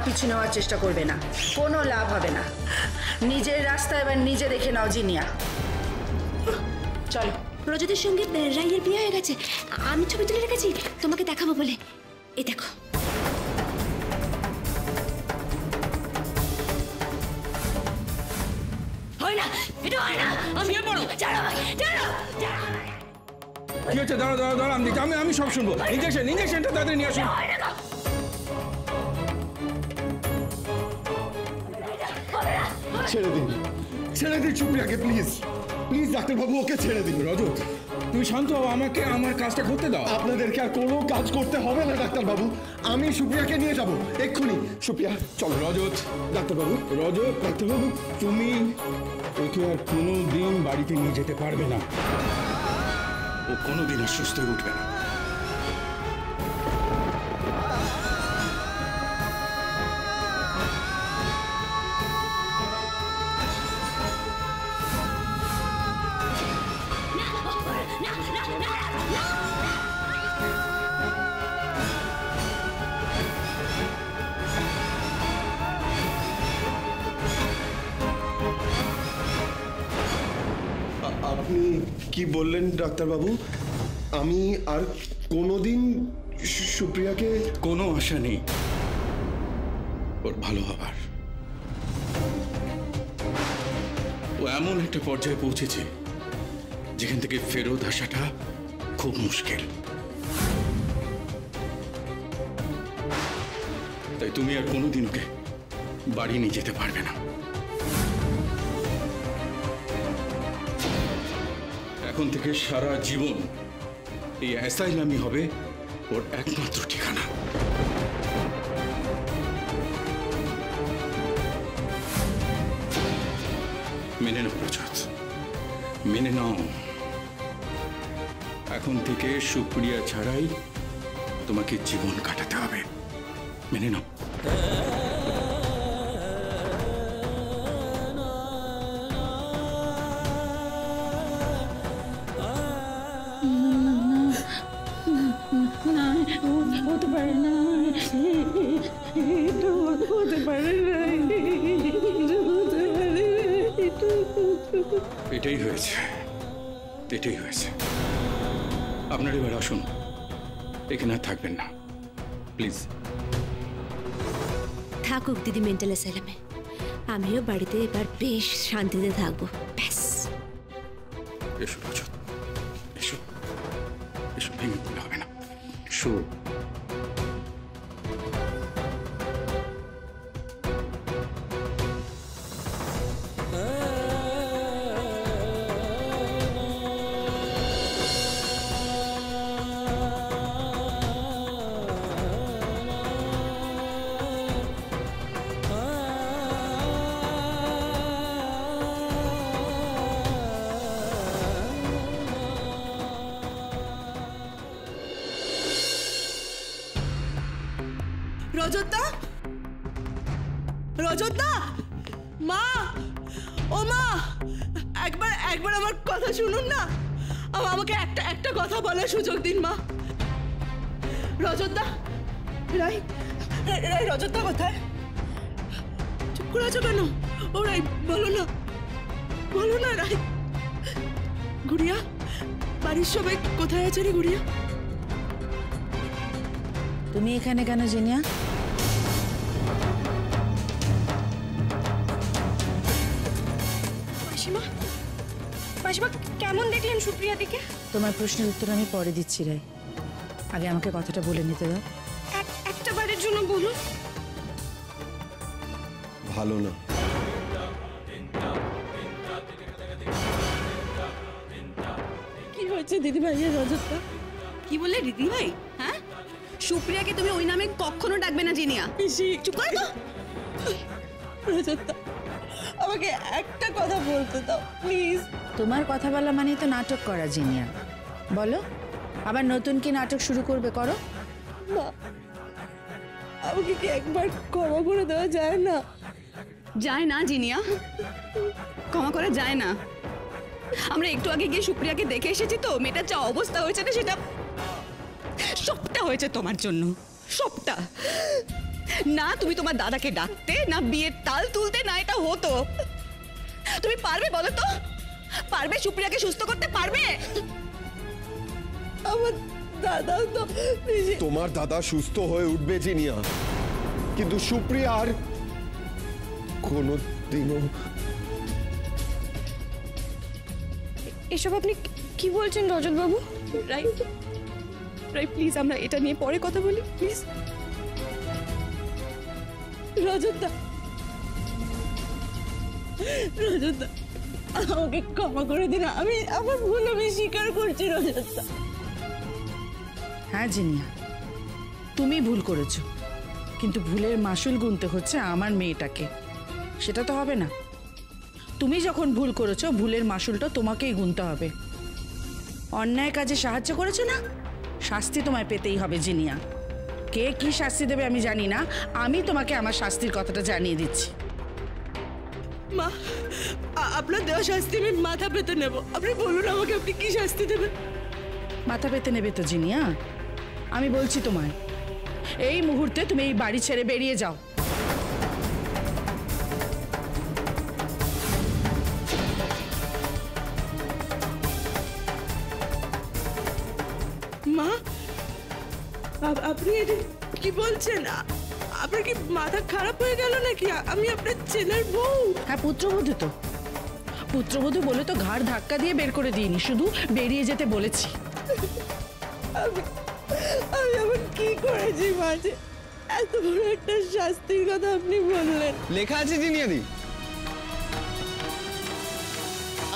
পিছু নেওয়ার চেষ্টা করবে না, কোনো লাভ হবে না। নিজের রাস্তা এবার নিজে দেখে নাও জিনিয়া। চলো। রজতের সঙ্গে রাইয়ের বিয়ে হয়ে গেছে, আমি ছবি তুলে রেখেছি তোমাকে দেখাবো বলে। এই দেখো। হয় না, এটা হয় না। আমি বড় ছাড়ো ভাই, ছাড়ো। কি হচ্ছে? দাঁড়াও দাঁড়াও দাঁড়াও, আমি সব শুনবো। ইঞ্জেকশনটা তাদের নিয়ে আসুন। ছেড়ে দিন, ছেড়ে দিন সুপ্রিয়াকে, প্লিজ প্লিজ ডাক্তারবাবু, ওকে ছেড়ে দিন। রজত, তুমি শান্ত হও, আমাকে আমার কাজটা করতে দাও। আপনাদেরকে আর কোনো কাজ করতে হবে না ডাক্তারবাবু, আমি সুপ্রিয়াকে নিয়ে যাব এক্ষুনি। সুপ্রিয়া চলো। রজত, ডাক্তারবাবু। রজত, ডাক্তারবাবু, তুমি ওকে আর কোনোদিন বাড়িতে নিয়ে যেতে পারবে না। ও কোনোদিন আর সুস্থ হয়ে উঠবে না। আপনি কি বললেন ডাক্তারবাবু? আমি আর কোনোদিন সুপ্রিয়াকে? কোনো আশা নেই ওর ভালো হবার। ও এমন একটা পর্যায়ে পৌঁছেছে যেখান থেকে ফেরত আসাটা খুব মুশকিল। তাই তুমি আর কোনোদিন ওকে বাড়ি নিয়ে যেতে পারবে না। এখন থেকে সারা জীবন এই অ্যাসাইলামই হবে ওর একমাত্র ঠিকানা। মেনে নাও রজত, মেনে নাও। এখন থেকে সুপ্রিয়া ছাড়াই তোমাকে জীবন কাটাতে হবে, মেনে নাও। হতে পারে না, হতে পারে না, এটাই হয়েছে, এটাই হয়েছে। আপনার এবার আসুন, এখানে আর থাকবেন না প্লিজ। থাকুক দিদি মেন্টাল অ্যাসাইলামে, আমিও বাড়িতে এবার বেশ শান্তিতে থাকবো, ব্যাস। এসো রজত, এসো এসো, ভেঙে পড়লে হবে না, এসো। রজতদা, রজতদা, মা, ও মা, একবার একবার আমার কথা শুনুন না। আমাকে একটা কথা বলার সুযোগ দিন মা। রজতদা, রাই, রাই, রজতদা কোথায়? চুপ করে আছো কেন? ও রাই, বলো না, বলো না রাই। গুড়িয়া, বাড়ির সবাই কোথায় আছে রে গুড়িয়া? তুমি এখানে কেন জিনিয়া? মাসিমা, মাসিমা কেমন দেখলেন সুপ্রিয়া দিকে? তোমার প্রশ্নের উত্তর আমি পরে দিচ্ছি রাই, আগে আমাকে কথাটা বলে নিতে দাও। একটা বারের জন্য বলুন। ভালো না। কি হয়েছে দিদি ভাইয়ের রজতদা? কি বললে দিদি ভাই? হ্যাঁ, সুপ্রিয়াকে তুমি ওই নামে কখনো ডাকবে না জিনিয়া। চুপ করে তো। রজতদা, আমাকে একটা কথা বলতে দাও প্লিজ। তোমার কথা বলা মানে তো নাটক করা জিনিয়া। বলো, আবার নতুন কি নাটক শুরু করবে? করো। মা, আমাকে কি একবার ক্ষমা করে দেওয়া যায় না? যায় না জিনিয়া, ক্ষমা করা যায় না। আমরা একটু আগে গিয়ে সুপ্রিয়াকে দেখে এসেছি তো, মেয়েটার যা অবস্থা হয়েছে না, সেটা সবটা হয়েছে তোমার জন্য, সবটা। না তুমি তোমার দাদাকে ডাকতে, না বিয়ের তাল তুলতে, না এটা হতো। তুমি পারবে বলো তো? পারবে সুপ্রিয়াকে সুস্থ করতে পারবে? আমার দাদাও তো তোমার দাদা সুস্থ হয়ে উঠবে জিনিয়া, কিন্তু সুপ্রিয়া আর কোনোদিনও। এসব আপনি কি বলছেন রজত বাবু? রাইট রাইট, প্লিজ আমরা এটা নিয়ে পরে কথা বলি প্লিজ। রজতদা, রজতদা আমাকে ক্ষমা করে দিন, আমি আমার ভুল আমি স্বীকার করছি রজতদা। হ্যাঁ জিনিয়া, তুমি ভুল করেছো, কিন্তু ভুলের মাসুল গুনতে হচ্ছে আমার মেয়েটাকে। সেটা তো হবে না। তুমি যখন ভুল করেছো, ভুলের মাসুলটা তোমাকেই গুনতে হবে। অন্যায় কাজে সাহায্য করেছো না, শাস্তি তোমায় পেতেই হবে জিনিয়া। কে কি শাস্তি দেবে আমি জানি না, আমি তোমাকে আমার শাস্তির কথাটা জানিয়ে দিচ্ছি। মা, আপনার দেওয়া শাস্তি আমি মাথা পেতে নেব। আপনি বলুন আমাকে, আপনি কি শাস্তি দেবেন? মাথা পেতে নেবে তো জিনিয়া? আমি বলছি তোমায়, এই মুহূর্তে তুমি এই বাড়ি ছেড়ে বেরিয়ে যাও। মা, আপনি এটা কি বলছেন? আপনার কি মাথা খারাপ হয়ে গেল নাকি? আমি আপনার ছেলের বউ। হ্যাঁ, পুত্রবধূ তো। পুত্রবধূ বলে তো ঘাড় ধাক্কা দিয়ে বের করে দিইনি, শুধু বেরিয়ে যেতে বলেছি। আমি আবার কি করেছি মাঝে? এত বড় একটা শাস্তির কথা আপনি বললেন। লেখা আছে জিনিয়াদি,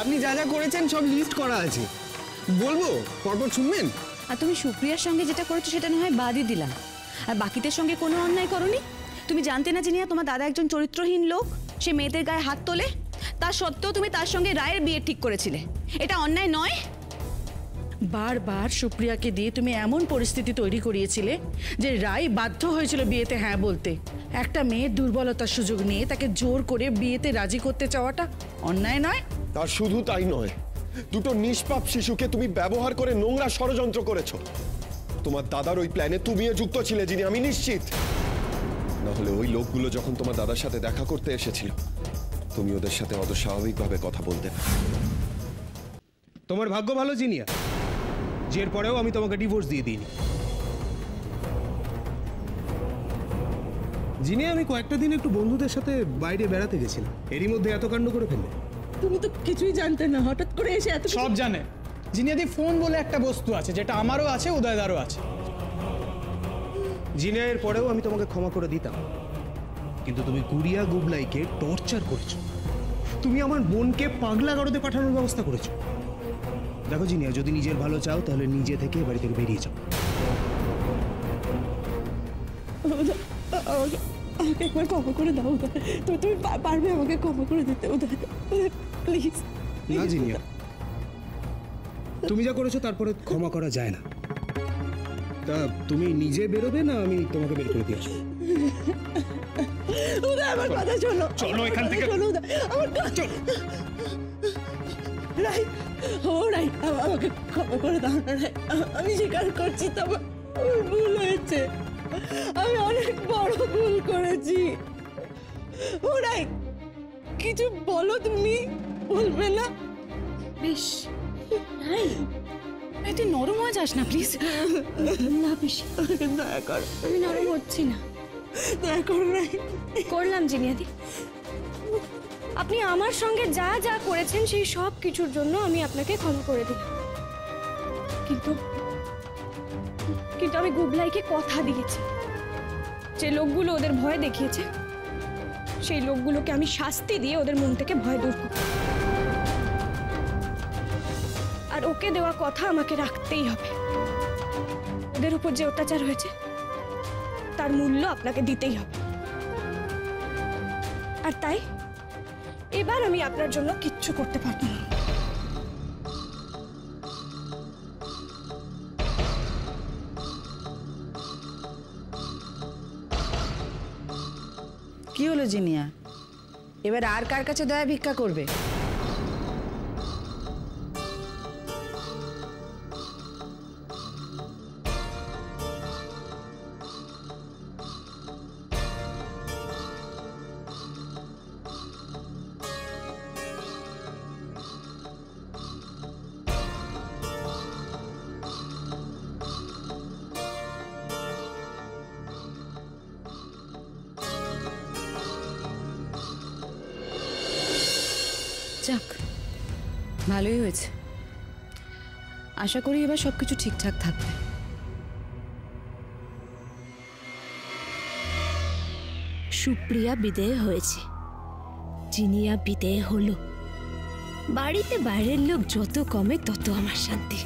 আপনি যা যা করেছেন সব লিস্ট করা আছে। বলবো পরপর শুনবেন? আর তুমি সুপ্রিয়ার সঙ্গে যেটা করেছো সেটা না হয় বাদই দিলাম, আর বাকিদের সঙ্গে কোনো অন্যায় করনি। তুমি জানতে না জিনিয়া তোমার দাদা একজন চরিত্রহীন লোক, সে মেয়েদের গায়ে হাত তোলে, তা সত্ত্বেও তুমি তার সঙ্গে রায়ের বিয়ে ঠিক করেছিলে। এটা অন্যায় নয়? বারবার সুপ্রিয়াকে দিয়ে তুমি এমন পরিস্থিতি তৈরি করিয়েছিলে যে রায় বাধ্য হয়েছিল বিয়েতে হ্যাঁ বলতে। একটা মেয়ের দুর্বলতার সুযোগ নিয়ে তাকে জোর করে বিয়েতে রাজি করতে চাওয়াটা অন্যায় নয়? আর শুধু তাই নয়, দুটো নিষ্পাপ শিশুকে তুমি ব্যবহার করে নোংরা ষড়যন্ত্র করেছো। তোমার দাদার ওই প্ল্যানে তুমিও যুক্ত ছিলে যিনি, আমি নিশ্চিত। না হলে ওই লোকগুলো যখন তোমার দাদার সাথে দেখা করতে এসেছিল, তুমি ওদের সাথে অত স্বাভাবিকভাবে কথা বলতে না। তোমার ভাগ্য ভালো জিনিয়া, যে পরেও আমি তোমাকে ডিভোর্স দিয়ে দিইনি। জিনিয়া, আমি কয়েকটা দিন একটু বন্ধুদের সাথে বাইরে বেড়াতে গেছিলাম, এরই মধ্যে এত কাণ্ড করে ফেললে। তুমি তো কিছুই জানতে না, হঠাৎ করে এসে এত সব জানে জিনিয়াদি। ফোন বলে একটা বস্তু আছে, যেটা আমারও আছে, উদয়দারও আছে। জিনিয়া, এর পরেও আমি তোমাকে ক্ষমা করে দিতাম, কিন্তু তুমি গুড়িয়া গুবলাইকে টর্চার করেছো। তুমি আমার বোনকে পাগলা গারদে পাঠানোর ব্যবস্থা করেছো। দেখো জিনিয়া, যদি নিজের ভালো চাও তাহলে নিজে থেকে বাড়ি থেকে বেরিয়ে যাও। আমাকে একবার ক্ষমা করে দাও উদয়। তুমি পারবে আমাকে ক্ষমা করে দিতে উদয়, প্লিজ। না জিনিয়া, তুমি যা করেছো তারপরে ক্ষমা করা যায় না। তা তুমি নিজে বেরোবে না আমি তোমাকে বের করে দিয়ে আসবো? উদয়, আমার কথা শোনো। চলো এখান থেকে। শোনো উদয়, আমার কথা। রাই, ও রাই, আমাকে ক্ষমা করে দাও না রাই। আমি স্বীকার করছি তো আমার ভুল হয়েছে, আমি অনেক বড় ভুল করেছি। ও রাই, কিছু বলো, তুমি বলবে না? বেশ রাই, তুই নরম হয়ে যাস না প্লিজ। না পিসি, দয়া কর। আমি নরম হচ্ছি না। দয়া করো রাই। করলাম জিনিয়াদি, আপনি আমার সঙ্গে যা যা করেছেন সেই সব কিছুর জন্য আমি আপনাকে ক্ষমা করে দিলাম। কিন্তু কিন্তু আমি গুবলাইকে কথা দিয়েছি, যে লোকগুলো ওদের ভয় দেখিয়েছে সেই লোকগুলোকে আমি শাস্তি দিয়ে ওদের মন থেকে ভয় দূর করব। আর ওকে দেওয়া কথা আমাকে রাখতেই হবে। ওদের উপর যে অত্যাচার হয়েছে তার মূল্য আপনাকে দিতেই হবে। আর তাই এবার আমি আপনার জন্য কিচ্ছু করতে পারবো না। কি হলো জিনিয়া, এবার আর কার কাছে দয়া ভিক্ষা করবে? যাক, ভালোই হয়েছে। আশা করি এবার সবকিছু ঠিকঠাক থাকবে। সুপ্রিয়া বিদেয় হয়েছে, জিনিয়া বিদেয় হলো। বাড়িতে বাইরের লোক যত কমে তত আমার শান্তি।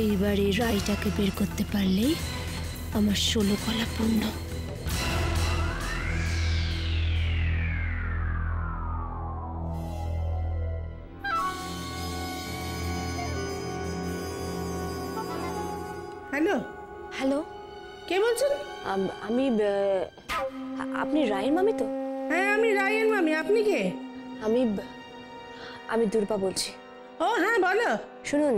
এইবারে রায়টাকে বের করতে পারলেই আমার 16 কলা পূর্ণ। হ্যালো, হ্যালো, কে বলছেন? আমি আপনি রায়ের মামি তো? হ্যাঁ, আমি রায়ের মামি। আপনি কে? আমি দুর্বা বলছি। ও হ্যাঁ, বলো। শুনুন,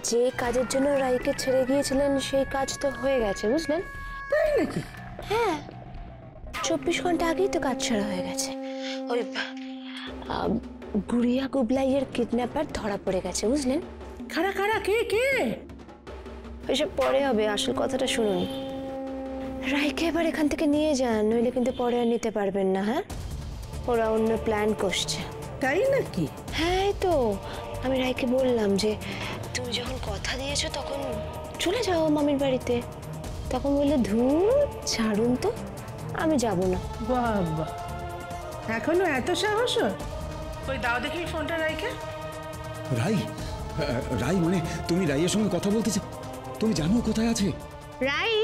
যে কাজের জন্য রায়কে ছেড়ে গিয়েছিলেন সেই কাজ তো হয়ে গেছে, বুঝলেন? তাই নাকি? হ্যাঁ, 24 ঘন্টা আগেই তো কাজ ছাড়া হয়ে গেছে। ওই গুড়িয়া গুবলাইয়ের কিডন্যাপার ধরা পড়ে গেছে, বুঝলেন? খাড়া খাড়া, কে কে? ওইসব পরে হবে, আসল কথাটা শুনুন। রায়কে এবার এখান থেকে নিয়ে যান, নইলে কিন্তু পরে আর নিতে পারবেন না। হ্যাঁ, ওরা অন্য প্ল্যান করছে। তাই নাকি? হ্যাঁ, তো আমি রায়কে বললাম যে তুমি যখন কথা দিয়েছো তখন চলে যাও মামির বাড়িতে। তখন বললে, ধুর ছাড়ুন তো, আমি যাব না। বাবা, এখনো এত সাহস? ওই দাও দেখি ফোনটা রাইকে। রাই, রাই মানে তুমি রাইয়ের সঙ্গে কথা বলতেছো? তুমি জানো কোথায় আছে? রাই,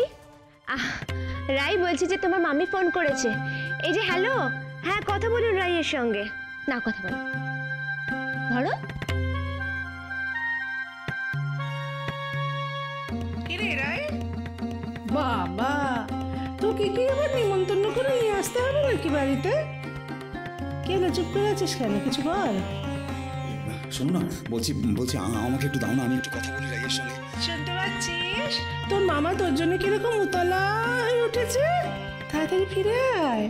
রাই বলছি যে তোমার মামি ফোন করেছে। এই যে হ্যালো, হ্যাঁ কথা বলুন রাইয়ের সঙ্গে। না, কথা বলো, ধরো। কিরে রাই, বাবা তোকে কি আবার নিমন্ত্রণ করে নিয়ে আসতে হবে নাকি বাড়িতে? কেন চুপ করে আছিস কেন? কিছু বল। শোনো না, বলছি আমাকে একটু দাও না, আমি একটু কথা বলি রাইয়ের সঙ্গে। শুনতে পাচ্ছিস? তোর মামা তোর জন্য কিরকম উতলা হয়ে উঠেছে। তাড়াতাড়ি ফিরে আয়।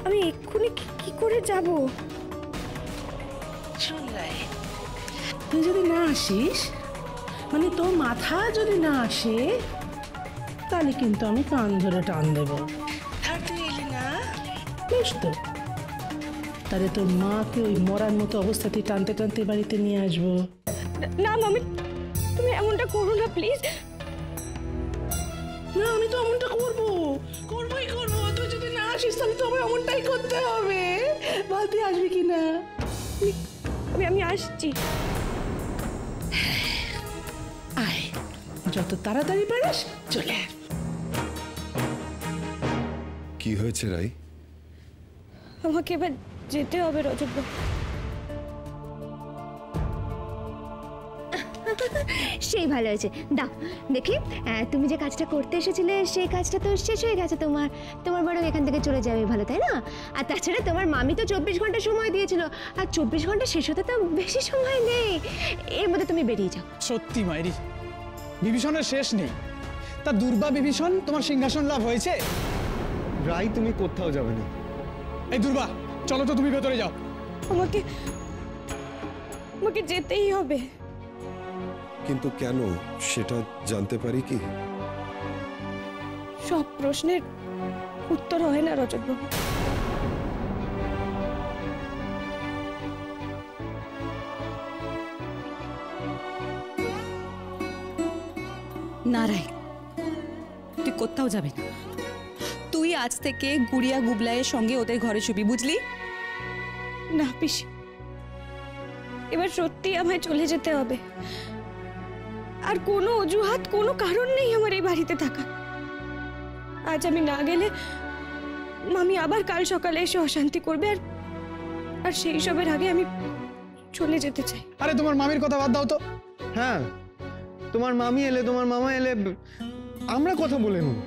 আমি এক্ষুনি কি করে যাব? শুন রাই, তুই যদি না আসিস, মানে তোর মাথা যদি না আসে, তাহলে কিন্তু আমি কান ধরে টান দেবো। আর তুই এলি না, বেশ তো, তাহলে তোর মাকে ওই মরার মতো অবস্থাতে টানতে টানতে বাড়িতে নিয়ে আসবো। না মামি, তুমি এমনটা করো না প্লিজ। না, আমি তো এমনটা করবো, করবোই করবো। তুই যদি না আসিস তাহলে তো আমার এমনটাই করতে হবে। বল তুই আসবি কি না? আমি আসছি। আয়, যত তাড়াতাড়ি পারিস চলে আয়। কি হয়েছে রাই? আমাকে এবার যেতে হবে রজতবাবু। সেই ভালো হয়েছে, দাও দেখি। তুমি যে কাজটা করতে এসেছিলে সেই কাজটা তো শেষ হয়ে গেছে তোমার বরং এখান থেকে চলে যাবে ভালো, তাই না? আর তাছাড়া তোমার মামি তো 24 ঘন্টা সময় দিয়েছিল, আর 24 ঘন্টা শেষ হতে তো বেশি সময় নেই। এর মধ্যে তুমি বেরিয়ে যাও। সত্যি মায়েরি, বিভীষণের শেষ নেই। তা দুর্বা বিভীষণ, তোমার সিংহাসন লাভ হয়েছে? রাই, তুমি কোথাও যাবে না। এই দুর্বা, চলো তো, তুমি ভেতরে যাও। আমাকে যেতেই হবে। কিন্তু কেন সেটা জানতে পারি কি? সব প্রশ্নের উত্তর হয় না রজতবাবু। না রাই, তুই কোথাও যাবি না। তুই আজ থেকে গুড়িয়া গুবলাইয়ের সঙ্গে ওদের ঘরে শুবি, বুঝলি? না পিসি, এবার সত্যি আমায় চলে যেতে হবে। আর কোনো অজুহাত, কোনো কারণ নেই আমার এই বাড়িতে থাকা। আজ আমি না গেলে মামি আবার কাল সকালে এসে অশান্তি করবে, আর সেই সবের আগে আমি চলে যেতে চাই। আরে তোমার মামির কথা বাদ দাও তো। হ্যাঁ, তোমার মামি এলে, তোমার মামা এলে আমরা কথা বলে নেব।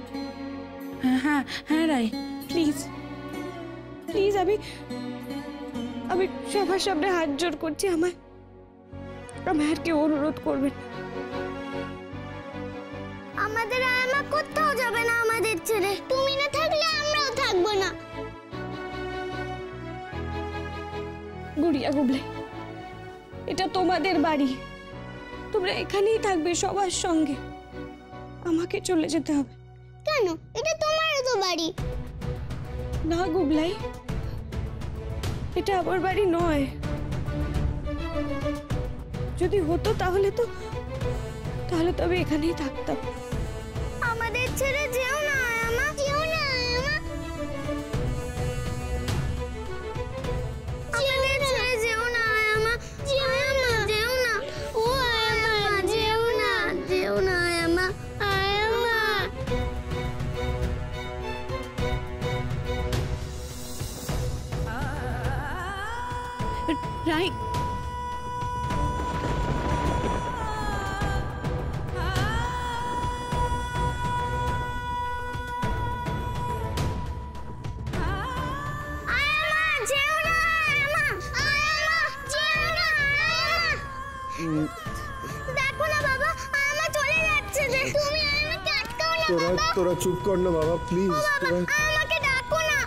হ্যাঁ হ্যাঁ হ্যাঁ রাই, প্লিজ প্লিজ, আমি সবার সামনে হাত জোর করছি, আমায় আর কেউ অনুরোধ করবেন। আমাদের আয়মা কোথাও যাবে না আমাদের ছেড়ে। তুমি না থাকলে আমরাও থাকবো না। গুড়িয়া গুবলাই, এটা তোমাদের বাড়ি, তোমরা এখানেই থাকবে সবার সঙ্গে। আমাকে চলে যেতে হবে। কেন? এটা তোমারও তো বাড়ি। না গুবলাই, এটা আমার বাড়ি নয়। যদি হতো তাহলে তো আমি এখানেই থাকতাম। আমাদের ছেড়ে যেও না আয়ামা, যেও না আয়ামা, আমাদের ছেড়ে যেও না আয়ামা, যেও না, যেও না, ও আয়ামা, যেও না, যেও না আয়ামা, আয়ামা। রাই, দেখো না বাবা, আয়ামা চলে যাচ্ছে যে। তুমি আয়ামাকে আটকাও না বাবা। তোরা চুপ কর না বাবা, প্লিজ। তোরা আয়ামাকে ডাকো না।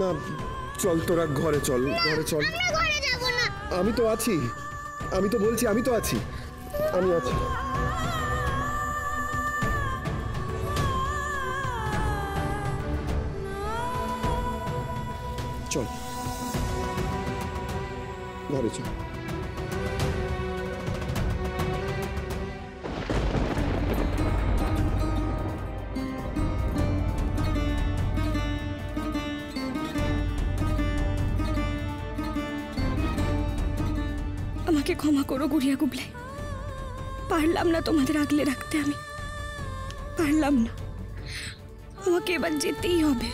না, চল তোরা ঘরে চল, ঘরে চল। আমরা ঘরে যাব না। আমি তো আছি, আমি তো বলছি আমি তো আছি, আমি আছি। চল ঘরে চল। আমাকে ক্ষমা করো গুড়িয়া গুবলাই, পারলাম না তোমাদের আগলে রাখতে, আমি পারলাম না। আমাকে এবার যেতেই হবে।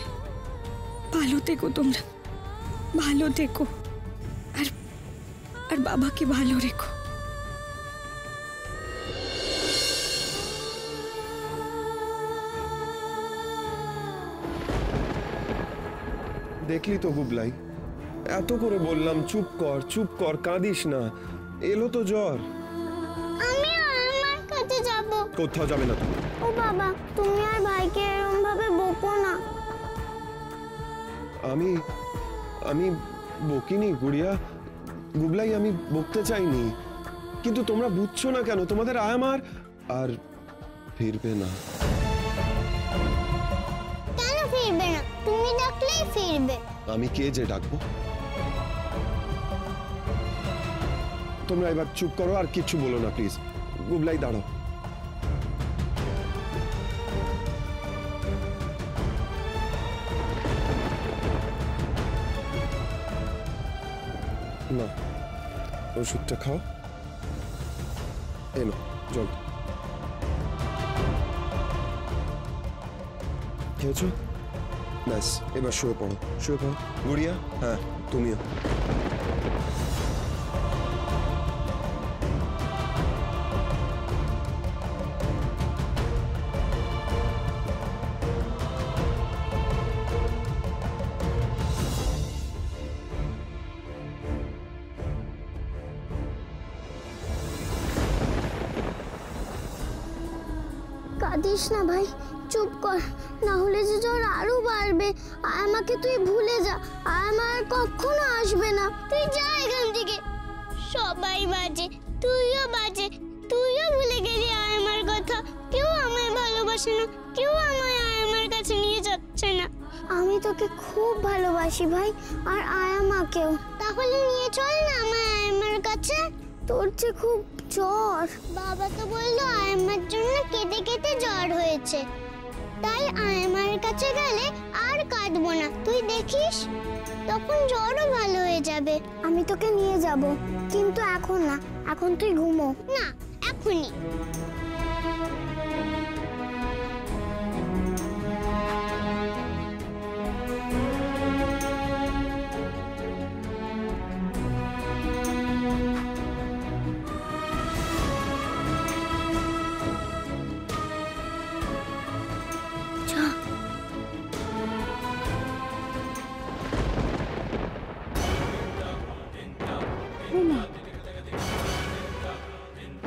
ভালো থেকো তোমরা, ভালো থেকো, আর বাবাকে ভালো রেখো। দেখলি তো গুবলাই, এত করে বললাম চুপ কর চুপ কর, কাঁদিস না। এলো তো জ্বর। আমি আয়ামার কাছে যাব। কোথাও যাবে না তুমি। ও বাবা, তুমি আর ভাইকে এরকম ভাবে বকো না। আমি বকিনি গুড়িয়া, গুবলাই, আমি বকতে চাইনি, কিন্তু তোমরা বুঝছো না কেন? তোমাদের আয়ামার আর ফিরবে না। কেন ফিরবে না? তুমি ডাকলেই ফিরবে। আমি কে যে ডাকবো? তোমরা এবার চুপ করো, আর কিচ্ছু বলো না প্লিজ। গুবলাই দাঁড়াও। না, ওষুধটা খাও। এনো জল খেয়েছো? ব্যাস, এবার শুয়ে পড়ো, শুয়ে পড়ো। গুড়িয়া, হ্যাঁ তুমিও। কাঁদিস না ভাই, চুপ কর, না হলে যে জ্বর আরো বাড়বে। আমাকে তুই ভুলে যা, আমার কখনো আসবে না। তুই যা এখান থেকে। সবাই বাজে, তুইও বাজে, তুইও ভুলে গেলি আমার কথা। কেউ আমায় ভালোবাসে না, কেউ আমায় আমার কাছে নিয়ে যাচ্ছে না। আমি তোকে খুব ভালোবাসি ভাই, আর আয়ামাকেও। তাহলে নিয়ে চল না আমায় আয়ামার কাছে। তোর যে খুব জ্বর, বাবা তো বললো আয়ামার জন্য কেটে কেটে জ্বর হয়েছে, তাই আয়ামার কাছে গেলে আর কাঁদবো না। তুই দেখিস, তখন জ্বরও ভালো হয়ে যাবে। আমি তোকে নিয়ে যাব, কিন্তু এখন না, এখন তুই ঘুমো না, এখনই।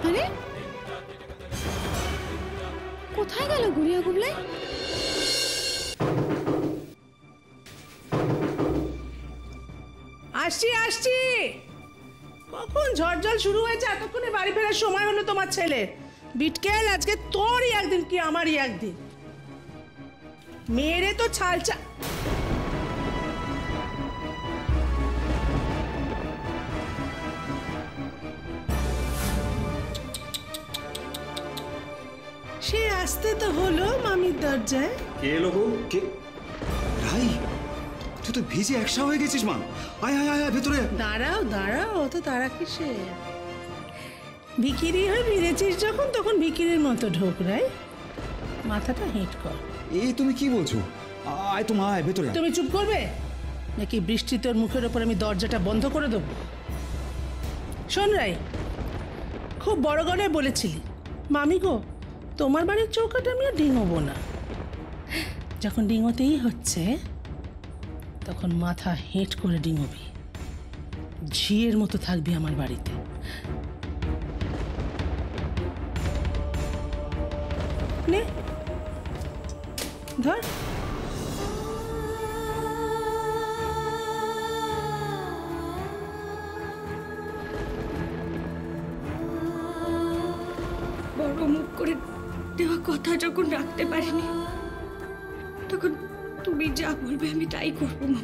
আরে কোথায় গেল গুড়িয়া গুবলাই? আসছি আসছি। কখন ঝড় শুরু হয়েছে, এতক্ষণে বাড়ি ফেরার সময় হলো তোমার ছেলে। বিটকেল, আজকে তোরই একদিন কি আমারই একদিন। মেরে তো ছালচা। আসতে তো হলো মামির দরজায়। কে এলো গো? কে? রাই, তুই তো ভিজে একসা হয়ে গেছিস মা। আয় আয় আয় আয়, ভেতরে আয়। দাঁড়াও দাঁড়াও, অত তারা কিসে? ভিখিরি হয়ে ভিড়েছিস যখন, তখন ভিখিরির মতো ঢোক রাই, মাথাটা হিট কর। এই তুমি কি বলছো? আয় তো মা, আয় ভেতরে আয়। তুমি চুপ করবে নাকি বৃষ্টি তোর মুখের ওপর আমি দরজাটা বন্ধ করে দেবো? শোন রাই, খুব বড় গলায় বলেছিলি মামি গো তোমার বাড়ির চৌকাটা আমি আর ডিঙোবো না। যখন ডিঙোতেই হচ্ছে তখন মাথা হেঁট করে ডিঙোবি, ঝিয়ের মতো থাকবি আমার বাড়িতে। নে ধর। বড় মুখ করে দেওয়া কথা যখন রাখতে পারিনি, তখন তুমি যা বলবে আমি তাই করবো মামা।